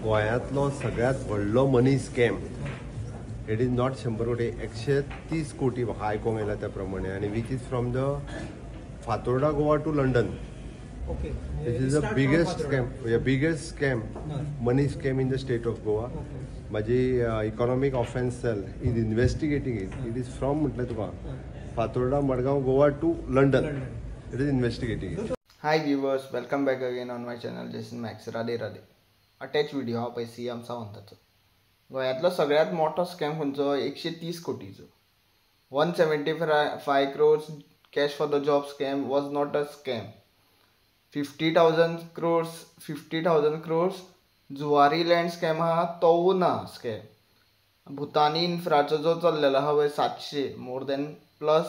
गोंयांतलो सगळ्यात व्हडलो मनी स्कॅम. इट इज नॉट 100 कोटी, 130 कोटी म्हाका आयकूंक येयला त्या प्रमाणे, आनी which is from the Fatorda Goa to London. Okay. This is the biggest scam money scam in the state of Goa. माझी economic offence cell is investigating it is from म्हटलें तुका Fatorda Margao Goa to London. It is investigating it. Hi viewers, welcome back again on my channel Jason Max. Radhe Radhe. Attach video हा पळय CM सावंताचो. गोंयांतलो सगळ्यात मोठो scam खंयचो? 130 कोटीचो. 175 crores cash for the job scam was not a scam. 50,000 crores Zuari land scam हा तो ना scam. भूतानी इन्फ्राचो जो चल्लेलो आहा पळय 700 मोर दॅन प्लस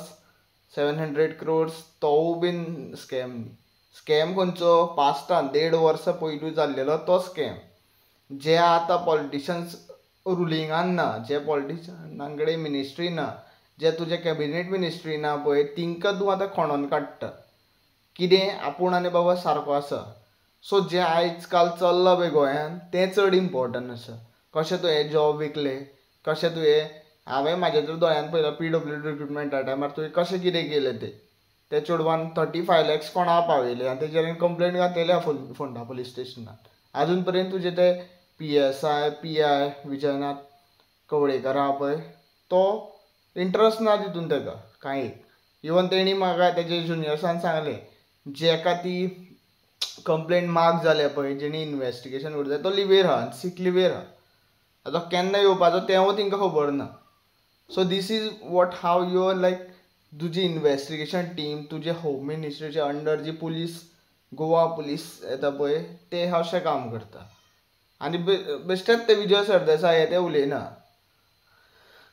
700 crores तो बीन स्कॅम. स्कॅम खंयचो? पास्टान 1.5 वर्सां पयलीं जाल्लेलो तो स्कॅम. जे आतां पॉलिटिशियन्स रुलिंगान ना, जे पॉलिटिशियनां कडेन मिनिस्ट्री ना, जे तुजे कॅबिनेट मिनिस्ट्री ना पळय, तिंकां तूं आतां खणोन काडटा. कितें आपूण आनी बाबा सारको आसा. सो जे आयज काल चल्लां पळय गोंयांत तें चड इम्पॉर्टंट आसा. कशें तुवें जॉब विकलें, कशें तुवें हांवें म्हाज्या तर दोळ्यान पळयलां PWD रिक्रुटमेंटा टायमार तुवें कशें कितें केलें ते चेडवान 35 lakhs कोणा पावयले आनी तेजेर कंप्लेंट घातलेली आहा फोंडा पुलीस स्टेशनात. आजून पर्यंत तुजे ते PSI PI विजयनाथ कवळेकर आहा पळय, तो इंट्रस्ट ना तितून तेका कांय. इवन तेणी म्हाका तेजे जुनियर्सान सांगलें जेका ती कंप्लेंट मार्क जाल्या पळय, जेणी इन्व्हेस्टिगेशन करता तो लिवेर आहा, सीक लिवेर आहा. आतां केन्ना येवपाचो तेवूय तिंका खबर ना. So this is what have your like तुजी इन्व्हेस्टिगेशन टीम, तुजे होम मिनिस्ट्रीचे अंडर जी पुलीस गोवा पुलीस येता पळय ते अशें काम करता. आनी बेश्टेच ते विजय सरदेसाय ते उलयना.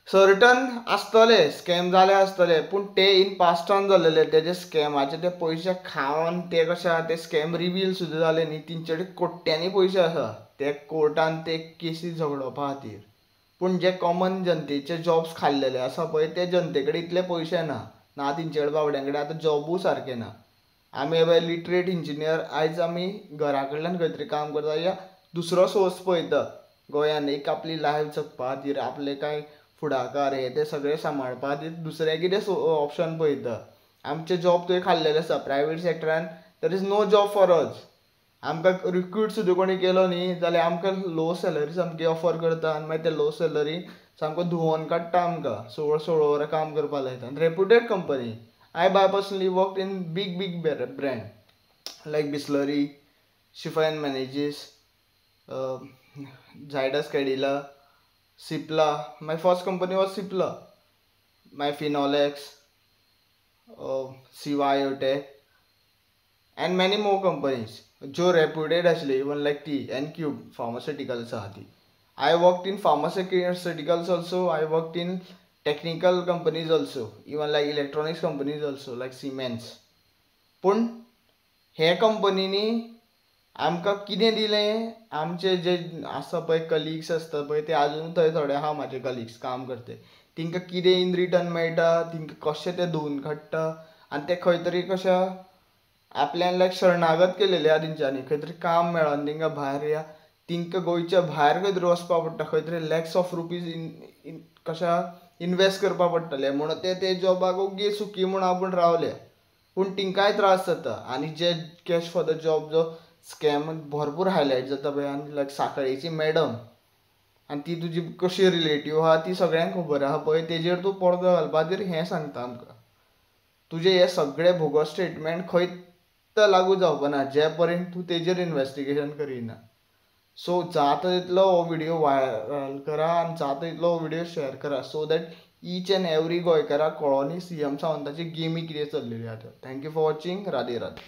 सर्टन आसतले स्कॅम जाले आसतले, पूण ते इन पास्टान जाल्लेले तेजे स्कॅमाचे ते पयशे खावन ते कशे आहा ते स्कॅम रिवील सुद्दां जाले न्ही. तेंचे कडेन कोट्यांनी पयशे आसा ते कोर्टान ते केसी झगडोवपा खातीर. पूण जे कॉमन जनतेचे जॉब्स खाल्लेले आसा पळय ते जनते कडेन इतले पयशे ना तेंचे कडेन बावड्यां कडेन आतां जॉबूय सारके ना. आमी बाय लिटरेट इंजिनियर आयज आमी घरा कडल्यान खंय तरी काम करता या दुसरो सोर्स पळयता गोंयान एक आपली लायफ जगपा खातीर, आपले कांय फुडाकार हे ते सगळे सांबाळपा खातीर दुसरे कितें ऑप्शन पळयता. आमचे जॉब तुवें खाल्लेले आसा प्रायवेट सेक्टरान. There is no job for us. आमकां रिक्रूट सुद्दां कोणी केलो न्ही जाल्यार आमकां लो सॅलरी सामकी ऑफर करता आनी मागीर ते लो सॅलरी सामको धुवन काडटा आमकां. 16 वरां काम करपा लायता. Reputed company. I personally worked in big brand like Bisleri, Shifa and Manages, Zydus Cadila, Cipla. My first company was Cipla. My Phenolex, Civiotech, and many more companies. जो reputed actually, even like T and Cube Pharmaceuticals आहाती. I worked in pharmaceuticals also. I worked in technical companies also, even like electronics companies also like Siemens. पूण हे कंपनीनी आमकां कितें दिलें? आमचे जे आसा पळय कलिग्स आसता पळय ते आजून थंय थोडे आहा म्हाजे कलिग्स काम करते. तिंकां कितें इन रिटर्न मेळटा, तिंकां कशें ते धुवन काडटा आनी ते खंय तरी कशें आपल्यान लायक शरणागत केलेले आहा तेंच्यांनी. खंय तरी काम मेळोन तिंकां भायर या तिंकां गोंयच्या भायर खंय तरी वचपा पडटा. खंय तरी लॅक्स ऑफ रुपीज इन कशा इन्वेस्ट करपा पडटले म्हणून ते जॉबाक ओगी सुखी म्हणून आपूण रावले. पूण तिंकाय त्रास जाता. आनी जे कॅश फॉर द जॉब जो स्कॅम भरपूर हायलायट जाता पळय आनी लायक साखळेची मॅडम आनी ती तुजी कशी रिलेटीव आहा ती सगळ्यांक खबर आहा पळय, तेजेर तूं पडदो घालपा खातीर हें सांगता आमकां. तुजे हे सगळे भोगस स्टेटमेंट खंयच लागू जावपा ना जे पर्यंत तूं तेजेर इन्व्हेस्टिगेशन करिना. सो जाता तितलो हो व्हिडिओ वायरल करा आनी जाता तितलो हो व्हिडिओ शेअर करा so that each and every गोंयकाराक कळोनी CM सावंताची गेमी कितें चल्लेली आहा. Thank you for watching. Radhe Radhe.